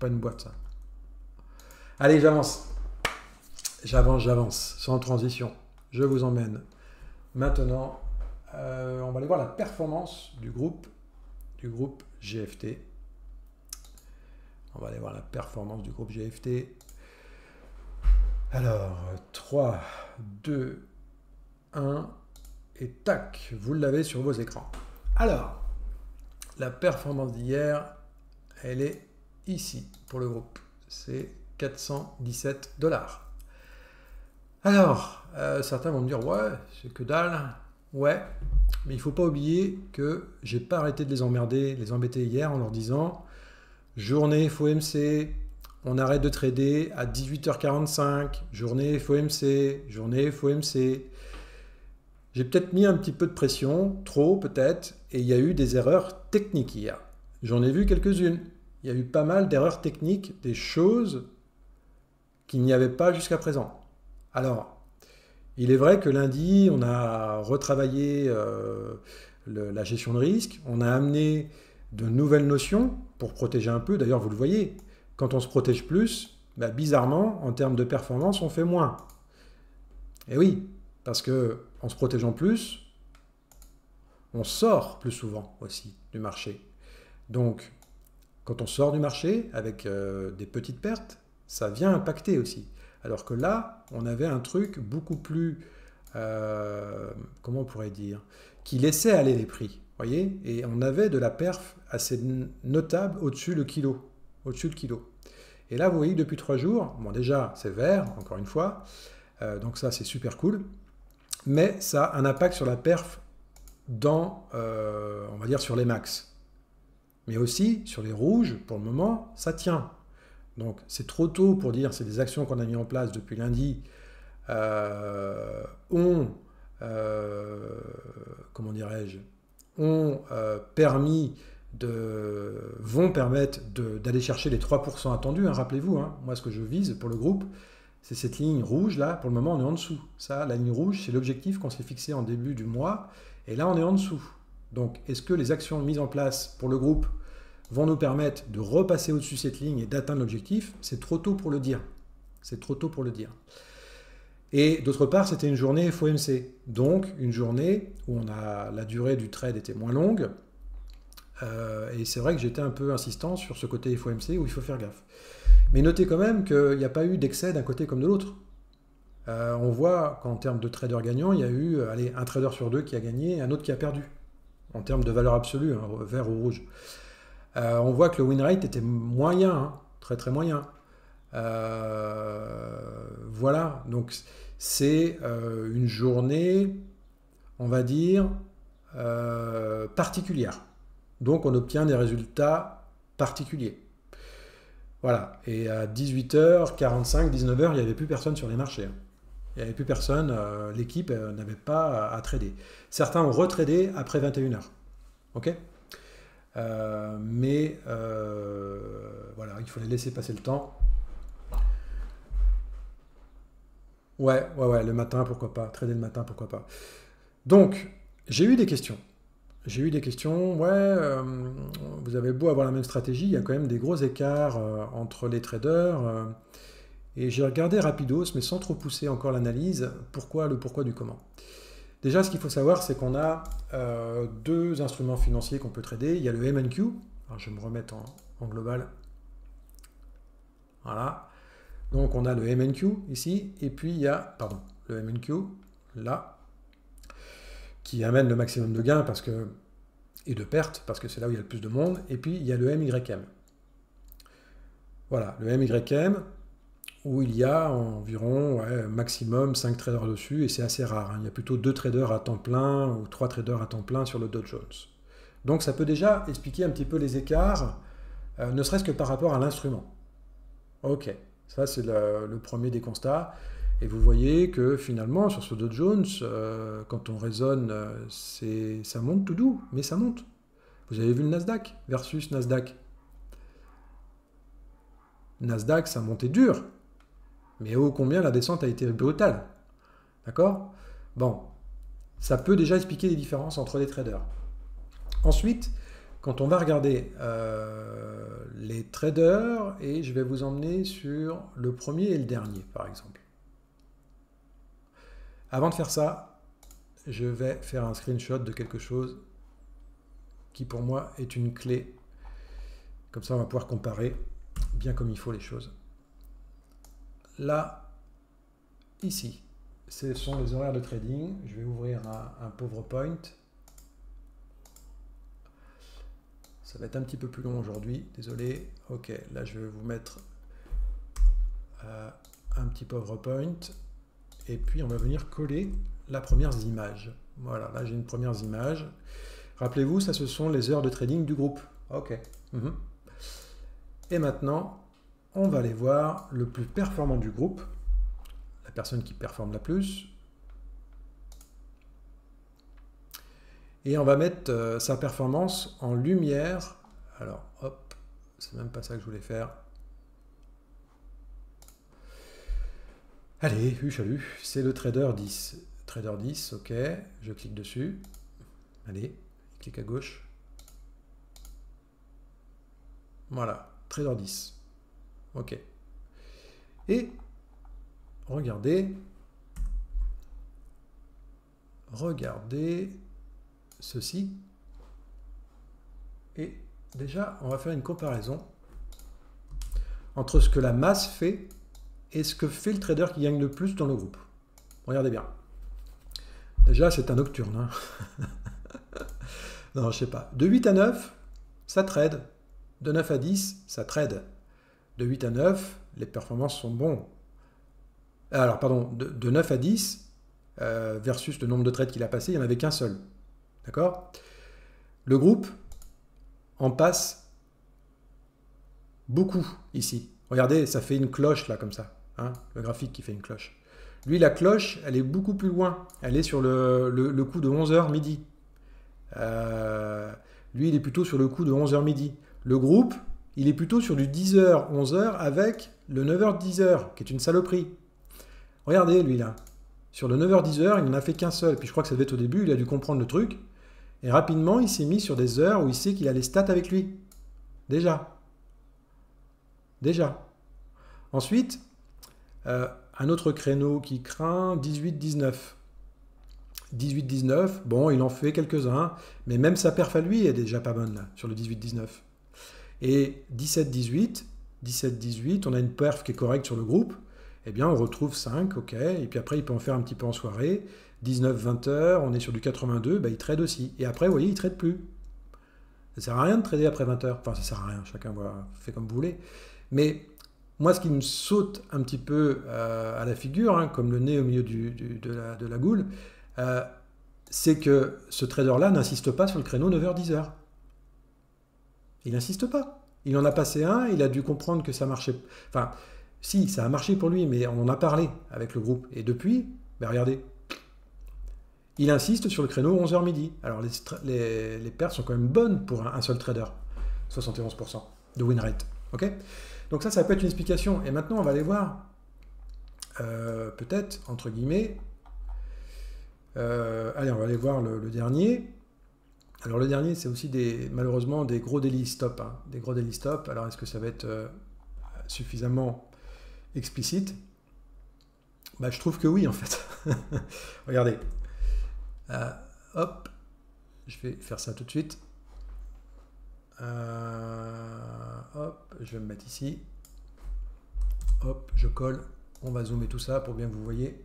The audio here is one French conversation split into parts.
pas une boîte, ça. Allez, j'avance. J'avance, sans transition. Je vous emmène. Maintenant, on va aller voir la performance du groupe GFT. On va aller voir la performance du groupe GFT. Alors, 3, 2, 1, et tac, vous l'avez sur vos écrans. Alors, la performance d'hier, elle est ici pour le groupe. C'est 417 $. Alors, certains vont me dire, ouais, c'est que dalle. Ouais, mais il ne faut pas oublier que j'ai pas arrêté de les embêter hier en leur disant, journée FOMC, on arrête de trader à 18h45, journée FOMC, journée FOMC. J'ai peut-être mis un petit peu de pression, trop peut-être, et il y a eu des erreurs techniques hier. J'en ai vu quelques-unes. Il y a eu pas mal d'erreurs techniques, des choses qu'il n'y avait pas jusqu'à présent. Alors, il est vrai que lundi, on a retravaillé la gestion de risque, on a amené de nouvelles notions pour protéger un peu. D'ailleurs, vous le voyez, quand on se protège plus, bah, bizarrement, en termes de performance, on fait moins. Et oui, parce qu'en se protégeant plus, on sort plus souvent aussi du marché. Donc, quand on sort du marché avec des petites pertes, ça vient impacter aussi. Alors que là, on avait un truc beaucoup plus, comment on pourrait dire, qui laissait aller les prix, voyez, et on avait de la perf assez notable au-dessus le kilo, au-dessus le kilo. Et là, vous voyez, depuis 3 jours, bon déjà, c'est vert, encore une fois, donc ça, c'est super cool, mais ça a un impact sur la perf dans, on va dire, sur les max. Mais aussi, sur les rouges, pour le moment, ça tient. Donc, c'est trop tôt pour dire, c'est des actions qu'on a mis en place depuis lundi, comment dirais-je, vont permettre d'aller chercher les 3% attendus, hein, rappelez-vous, hein, moi ce que je vise pour le groupe, c'est cette ligne rouge là, pour le moment on est en dessous. Ça, la ligne rouge, c'est l'objectif qu'on s'est fixé en début du mois, et là on est en dessous. Donc, est-ce que les actions mises en place pour le groupe vont nous permettre de repasser au-dessus de cette ligne et d'atteindre l'objectif? C'est trop tôt pour le dire. C'est trop tôt pour le dire. Et d'autre part, c'était une journée FOMC. Donc, une journée où la durée du trade était moins longue. Et c'est vrai que j'étais un peu insistant sur ce côté FOMC où il faut faire gaffe. Mais notez quand même qu'il n'y a pas eu d'excès d'un côté comme de l'autre. On voit qu'en termes de traders gagnants, il y a eu un trader sur 2 qui a gagné et un autre qui a perdu. En termes de valeur absolue, hein, vert ou rouge. On voit que le win rate était moyen, hein, très très moyen. Voilà, donc c'est une journée, on va dire, particulière. Donc on obtient des résultats particuliers. Voilà, et à 18h45, 19h, il n'y avait plus personne sur les marchés. Il n'y avait plus personne, l'équipe n'avait pas à trader. Certains ont retradé après 21h. Ok ? Mais voilà, il faut les laisser passer le temps. Ouais, le matin, pourquoi pas. Trader le matin, pourquoi pas. Donc, j'ai eu des questions. Ouais, vous avez beau avoir la même stratégie, il y a quand même des gros écarts entre les traders. Et j'ai regardé rapidos, mais sans trop pousser encore l'analyse, le pourquoi du comment. Déjà, ce qu'il faut savoir, c'est qu'on a 2 instruments financiers qu'on peut trader. Il y a le MNQ. Alors, je vais me remettre en global. Voilà. Donc, on a le MNQ ici. Et puis, il y a, le MNQ, là, qui amène le maximum de gains et de pertes, parce que c'est là où il y a le plus de monde. Et puis, il y a le MYM. Voilà, le MYM, où il y a environ maximum 5 traders dessus, et c'est assez rare. Hein. Il y a plutôt 2 traders à temps plein ou 3 traders à temps plein sur le Dow Jones. Donc ça peut déjà expliquer un petit peu les écarts, ne serait-ce que par rapport à l'instrument. Ok, ça c'est le premier des constats. Et vous voyez que finalement, sur ce Dow Jones, quand on raisonne, ça monte tout doux, mais ça monte. Vous avez vu le Nasdaq versus Nasdaq. Nasdaq, ça montait dur. Mais ô combien la descente a été brutale. D'accord? Bon, ça peut déjà expliquer les différences entre les traders. Ensuite, quand on va regarder les traders, et je vais vous emmener sur le premier et le dernier, par exemple. Avant de faire ça, je vais faire un screenshot de quelque chose qui pour moi est une clé. Comme ça, on va pouvoir comparer bien comme il faut les choses. Là, ici, ce sont les horaires de trading. Je vais ouvrir un PowerPoint. Ça va être un petit peu plus long aujourd'hui, désolé. Ok, là je vais vous mettre un petit PowerPoint. Et puis on va venir coller la première image. Voilà, là j'ai une première image. Rappelez-vous, ça ce sont les heures de trading du groupe. Ok. Et maintenant, on va aller voir le plus performant du groupe. La personne qui performe la plus. Et on va mettre sa performance en lumière. Alors, hop, c'est même pas ça que je voulais faire. Allez, salut, c'est le trader 10. Trader 10, ok, je clique dessus. Allez, clique à gauche. Voilà, trader 10. Ok. Et regardez ceci. Et déjà, on va faire une comparaison entre ce que la masse fait et ce que fait le trader qui gagne le plus dans le groupe. Regardez bien. Déjà, c'est un nocturne. Hein. Non, je sais pas. De 8 à 9, ça trade. De 9 à 10, ça trade. De 8 à 9, les performances sont bonnes. Alors, pardon, de 9 à 10, versus le nombre de trades qu'il a passé, il n'y en avait qu'un seul. D'accord? Le groupe en passe beaucoup ici. Regardez, ça fait une cloche là, comme ça. Hein, le graphique qui fait une cloche. Lui, la cloche, elle est beaucoup plus loin. Elle est sur le coup de 11h midi. Lui, il est plutôt sur le coup de 11h midi. Le groupe, il est plutôt sur du 10h, 11h avec le 9h, 10h, qui est une saloperie. Regardez, lui, là. Sur le 9h, 10h, il n'en a fait qu'un seul. Puis je crois que ça devait être au début, il a dû comprendre le truc. Et rapidement, il s'est mis sur des heures où il sait qu'il a les stats avec lui. Déjà. Ensuite, un autre créneau qui craint 18-19. 18-19, bon, il en fait quelques-uns, mais même sa perf à lui est déjà pas bonne, là, sur le 18-19. Et 17-18, on a une perf qui est correcte sur le groupe, eh bien, on retrouve 5, ok, et puis après, il peut en faire un petit peu en soirée. 19-20 heures, on est sur du 82, bah, il trade aussi. Et après, vous voyez, il ne trade plus. Ça ne sert à rien de trader après 20 heures. Enfin, ça ne sert à rien, chacun fait comme vous voulez. Mais moi, ce qui me saute un petit peu à la figure, hein, comme le nez au milieu de la goule, c'est que ce trader-là n'insiste pas sur le créneau 9h, 10h. Il n'insiste pas. Il en a passé un, il a dû comprendre que ça marchait. Enfin, si, ça a marché pour lui, mais on en a parlé avec le groupe. Et depuis, ben regardez, il insiste sur le créneau 11h midi. Alors, les pertes sont quand même bonnes pour un seul trader. 71% de win rate. Ok? Donc ça peut être une explication. Et maintenant, on va aller voir, peut-être, entre guillemets, allez, on va aller voir le dernier. Alors le dernier, c'est aussi malheureusement des gros daily stop. Hein, des gros daily stop. Alors est-ce que ça va être suffisamment explicite? Bah, je trouve que oui, en fait. Regardez. Hop. Je vais faire ça tout de suite. Hop. Je vais me mettre ici. Hop. Je colle. On va zoomer tout ça pour bien que vous voyez.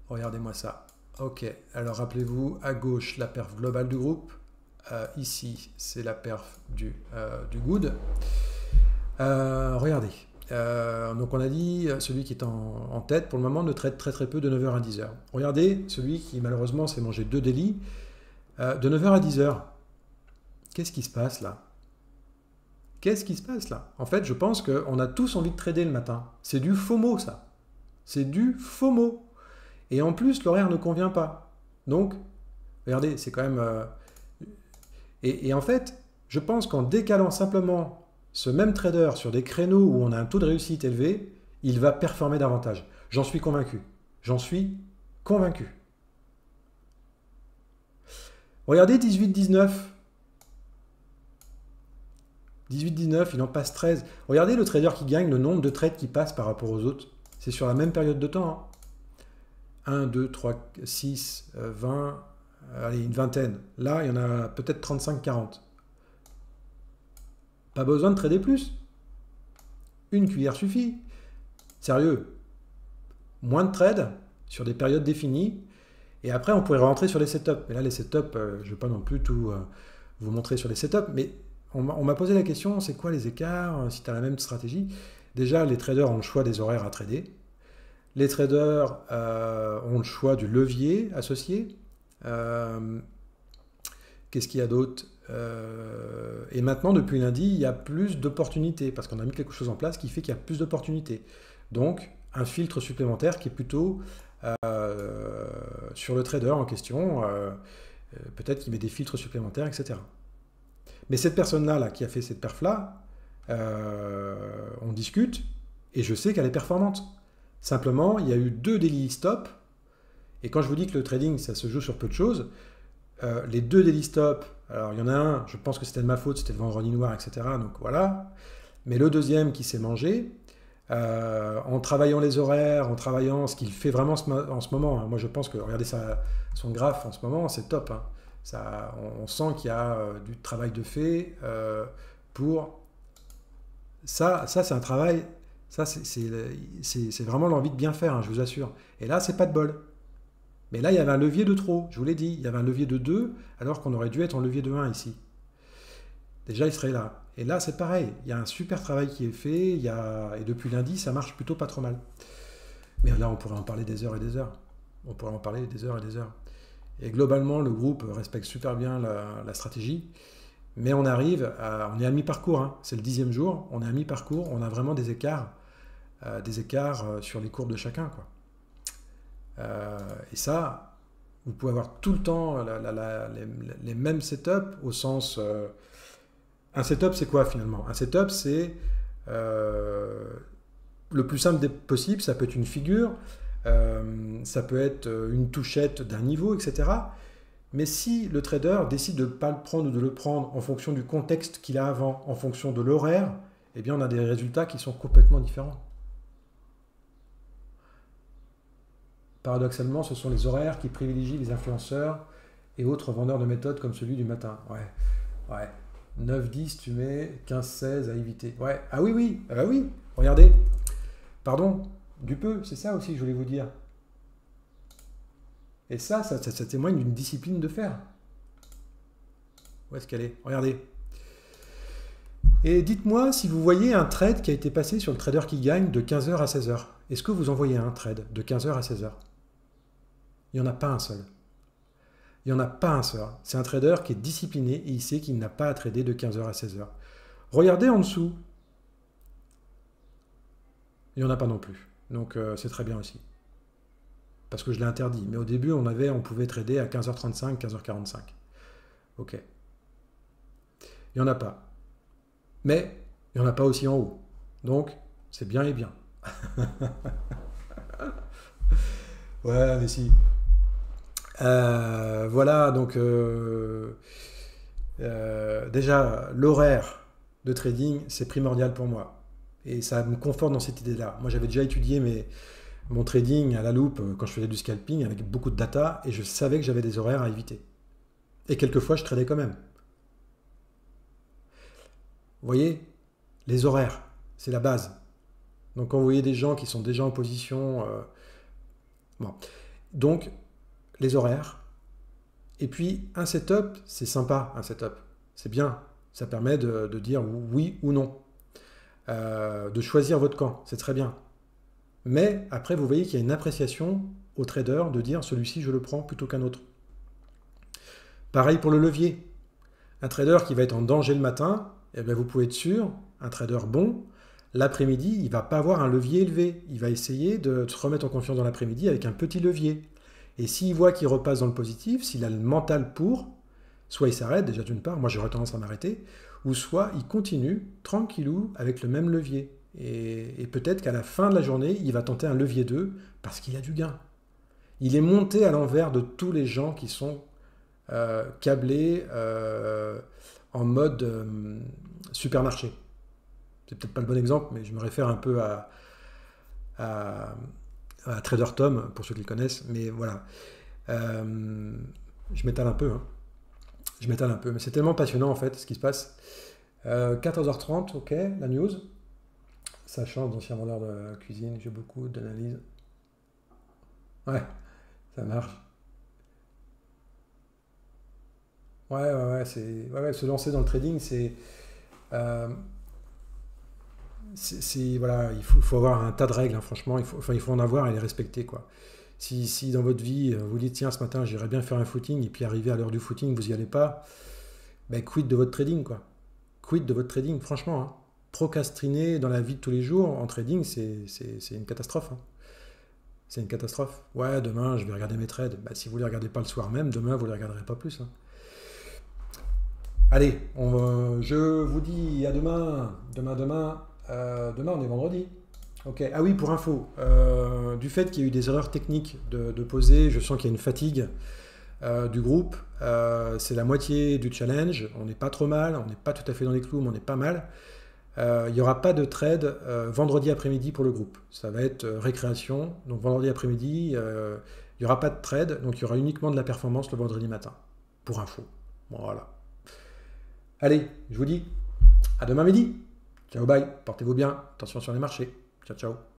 Regardez-moi ça. Ok, alors rappelez-vous, à gauche, la perf globale du groupe. Ici, c'est la perf du good. Regardez. Donc on a dit, celui qui est en tête, pour le moment, ne trade très peu de 9h à 10h. Regardez, celui qui, malheureusement, s'est mangé 2 délits, de 9h à 10h. Qu'est-ce qui se passe là? Qu'est-ce qui se passe là? En fait, je pense qu'on a tous envie de trader le matin. C'est du FOMO, ça. C'est du FOMO. Et en plus, l'horaire ne convient pas. Donc, regardez, c'est quand même... Et en fait, je pense qu'en décalant simplement ce même trader sur des créneaux où on a un taux de réussite élevé, il va performer davantage. J'en suis convaincu. J'en suis convaincu. Regardez 18-19. 18-19, il en passe 13. Regardez le trader qui gagne, le nombre de trades qui passe par rapport aux autres. C'est sur la même période de temps. Hein. 1, 2, 3, 6, 20, allez, une vingtaine. Là, il y en a peut-être 35, 40. Pas besoin de trader plus. Une cuillère suffit. Sérieux. Moins de trades sur des périodes définies. Et après, on pourrait rentrer sur les setups. Mais là, les setups, je ne vais pas non plus tout vous montrer sur les setups. Mais on m'a posé la question, c'est quoi les écarts si tu as la même stratégie? Déjà, les traders ont le choix des horaires à trader. Les traders ont le choix du levier associé. Qu'est-ce qu'il y a d'autre? Et maintenant, depuis lundi, il y a plus d'opportunités, parce qu'on a mis quelque chose en place qui fait qu'il y a plus d'opportunités. Donc, un filtre supplémentaire qui est plutôt sur le trader en question, peut-être qu'il met des filtres supplémentaires, etc. Mais cette personne-là là, qui a fait cette perf-là, on discute, et je sais qu'elle est performante. Simplement, il y a eu 2 daily stop, et quand je vous dis que le trading, ça se joue sur peu de choses, les 2 daily stop, alors il y en a un, je pense que c'était de ma faute, c'était le vendredi noir, etc. Donc voilà. Mais le deuxième qui s'est mangé, en travaillant les horaires, en travaillant ce qu'il fait vraiment en ce moment. Hein. Moi je pense que, regardez son graphe en ce moment, c'est top. Hein. Ça, on sent qu'il y a du travail de fait pour... Ça c'est un travail, ça c'est vraiment l'envie de bien faire, hein, je vous assure. Et là, c'est pas de bol. Mais là, il y avait un levier de trop, je vous l'ai dit. Il y avait un levier de 2, alors qu'on aurait dû être en levier de 1 ici. Déjà, il serait là. Et là, c'est pareil. Il y a un super travail qui est fait. Et depuis lundi, ça marche plutôt pas trop mal. Mais là, on pourrait en parler des heures et des heures. On pourrait en parler des heures et des heures. Et globalement, le groupe respecte super bien la stratégie. Mais on arrive on est à mi-parcours. Hein. C'est le 10e jour. On est à mi-parcours. On a vraiment des écarts sur les courbes de chacun, quoi. Et ça, vous pouvez avoir tout le temps les mêmes setups au sens... un setup, c'est quoi finalement? Un setup, c'est le plus simple possible. Ça peut être une figure, ça peut être une touchette d'un niveau, etc. Mais si le trader décide de ne pas le prendre ou de le prendre en fonction du contexte qu'il a avant, en fonction de l'horaire, eh bien on a des résultats qui sont complètement différents. Paradoxalement, ce sont les horaires qui privilégient les influenceurs et autres vendeurs de méthodes comme celui du matin. Ouais. 9-10, tu mets 15-16 à éviter. Ouais. Ah oui. Regardez. Pardon. Du peu, c'est ça aussi que je voulais vous dire. Et ça témoigne d'une discipline de fer. Où est-ce qu'elle est? Regardez. Et dites-moi si vous voyez un trade qui a été passé sur le trader qui gagne de 15h à 16h. Est-ce que vous en voyez un trade de 15h à 16h? Il n'y en a pas un seul. Il n'y en a pas un seul. C'est un trader qui est discipliné et il sait qu'il n'a pas à trader de 15h à 16h. Regardez en dessous. Il n'y en a pas non plus. Donc c'est très bien aussi. Parce que je l'ai interdit. Mais au début, on pouvait trader à 15h35, 15h45. Ok. Il n'y en a pas. Mais il n'y en a pas aussi en haut. Donc, c'est bien et bien. Ouais, mais si. Voilà, donc déjà, l'horaire de trading, c'est primordial pour moi. Et ça me conforte dans cette idée-là. Moi, j'avais déjà étudié mon trading à la loupe quand je faisais du scalping avec beaucoup de data et je savais que j'avais des horaires à éviter. Et quelquefois, je tradais quand même. Vous voyez, les horaires, c'est la base. Donc, quand vous voyez des gens qui sont déjà en position... bon. Donc, les horaires. Et puis, un setup, c'est sympa, un setup. C'est bien. Ça permet de dire oui ou non. De choisir votre camp. C'est très bien. Mais après, vous voyez qu'il y a une appréciation au trader de dire celui-ci, je le prends plutôt qu'un autre. Pareil pour le levier. Un trader qui va être en danger le matin, eh bien, vous pouvez être sûr, un trader bon, l'après-midi, il ne va pas avoir un levier élevé. Il va essayer de se remettre en confiance dans l'après-midi avec un petit levier. Et s'il voit qu'il repasse dans le positif, s'il a le mental pour, soit il s'arrête, déjà d'une part, moi j'aurais tendance à m'arrêter, ou soit il continue tranquillou avec le même levier. Et peut-être qu'à la fin de la journée, il va tenter un levier 2 parce qu'il a du gain. Il est monté à l'envers de tous les gens qui sont câblés en mode supermarché. C'est peut-être pas le bon exemple, mais je me réfère un peu à, à Trader Tom, pour ceux qui le connaissent, mais voilà. Je m'étale un peu, hein. Je m'étale un peu, mais c'est tellement passionnant en fait ce qui se passe. 14h30, ok, la news. Sachant d'anciens vendeurs de cuisine, j'ai beaucoup d'analyses. Ouais, ça marche. Ouais, se lancer dans le trading, euh, voilà, faut avoir un tas de règles, hein, franchement, il faut en avoir et les respecter, quoi. Si dans votre vie, vous dites, tiens, ce matin, j'irais bien faire un footing, et puis arrivé à l'heure du footing, vous n'y allez pas, ben, quid de votre trading, quoi. Quid de votre trading, franchement, hein. Procrastiner dans la vie de tous les jours en trading, c'est une catastrophe, hein. C'est une catastrophe. Ouais, demain, je vais regarder mes trades. Bah, si vous ne les regardez pas le soir même, demain, vous ne les regarderez pas plus, hein. Allez, je vous dis à demain. Demain, on est vendredi. Ok. Ah oui, pour info, du fait qu'il y a eu des erreurs techniques de poser, je sens qu'il y a une fatigue du groupe. C'est la moitié du challenge. On n'est pas trop mal, on n'est pas tout à fait dans les clous, mais on est pas mal. Il n'y aura pas de trade vendredi après-midi pour le groupe. Ça va être récréation. Donc vendredi après-midi, il n'y aura pas de trade. Donc il y aura uniquement de la performance le vendredi matin. Pour info. Voilà. Allez, je vous dis à demain midi. Ciao, bye. Portez-vous bien. Attention sur les marchés. Ciao, ciao.